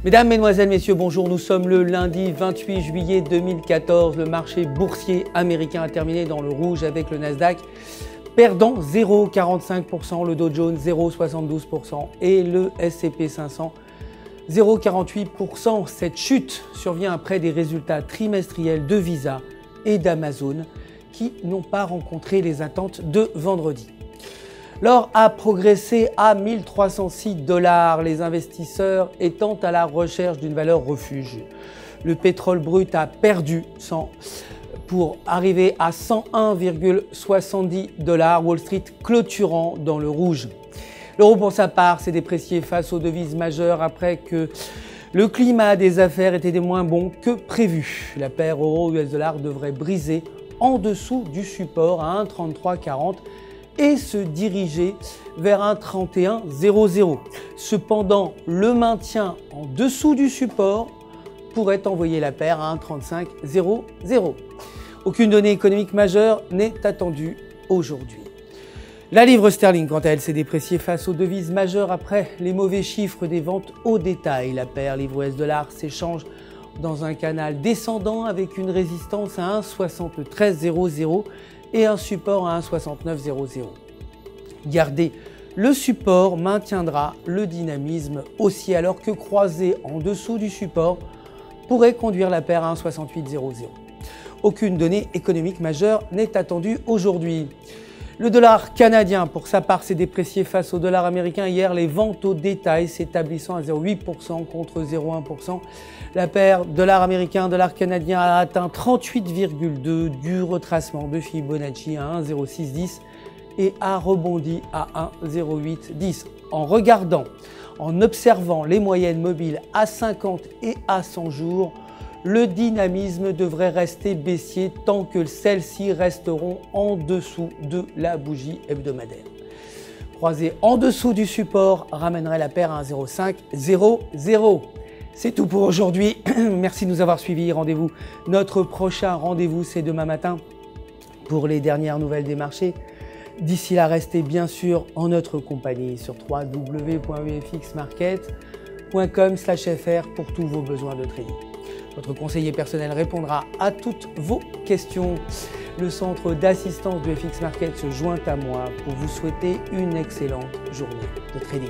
Mesdames, Mesdemoiselles, Messieurs, bonjour. Nous sommes le lundi 28 juillet 2014. Le marché boursier américain a terminé dans le rouge avec le Nasdaq perdant 0,45%, le Dow Jones 0,72% et le S&P 500 0,48%. Cette chute survient après des résultats trimestriels de Visa et d'Amazon qui n'ont pas rencontré les attentes de vendredi. L'or a progressé à 1306 $, les investisseurs étant à la recherche d'une valeur refuge. Le pétrole brut a perdu 100 pour arriver à 101,70 $, Wall Street clôturant dans le rouge. L'euro pour sa part s'est déprécié face aux devises majeures après que le climat des affaires était des moins bons que prévu. La paire euro-US $ devrait briser en dessous du support à 1,3340 et se diriger vers 1,3100. Cependant, le maintien en dessous du support pourrait envoyer la paire à 1,3500. Aucune donnée économique majeure n'est attendue aujourd'hui. La livre sterling, quant à elle, s'est dépréciée face aux devises majeures après les mauvais chiffres des ventes au détail. La paire livre US $ s'échange dans un canal descendant avec une résistance à 1,7300 et un support à 1,6900. Garder le support maintiendra le dynamisme haussier alors que croiser en dessous du support pourrait conduire la paire à 1,6800. Aucune donnée économique majeure n'est attendue aujourd'hui. Le dollar canadien, pour sa part, s'est déprécié face au dollar américain hier, les ventes au détail s'établissant à 0,8% contre 0,1%. La paire dollar américain, dollar canadien a atteint 38,2 du retracement de Fibonacci à 1,0610 et a rebondi à 1,0810. En observant les moyennes mobiles à 50 et à 100 jours, le dynamisme devrait rester baissier tant que celles-ci resteront en dessous de la bougie hebdomadaire. Croiser en dessous du support ramènerait la paire à 1,0500. C'est tout pour aujourd'hui. Merci de nous avoir suivis. Rendez-vous. Notre prochain rendez-vous, c'est demain matin pour les dernières nouvelles des marchés. D'ici là, restez bien sûr en notre compagnie sur www.ufxmarket.com/fr pour tous vos besoins de trading. Votre conseiller personnel répondra à toutes vos questions. Le centre d'assistance de FX Market se joint à moi pour vous souhaiter une excellente journée de trading.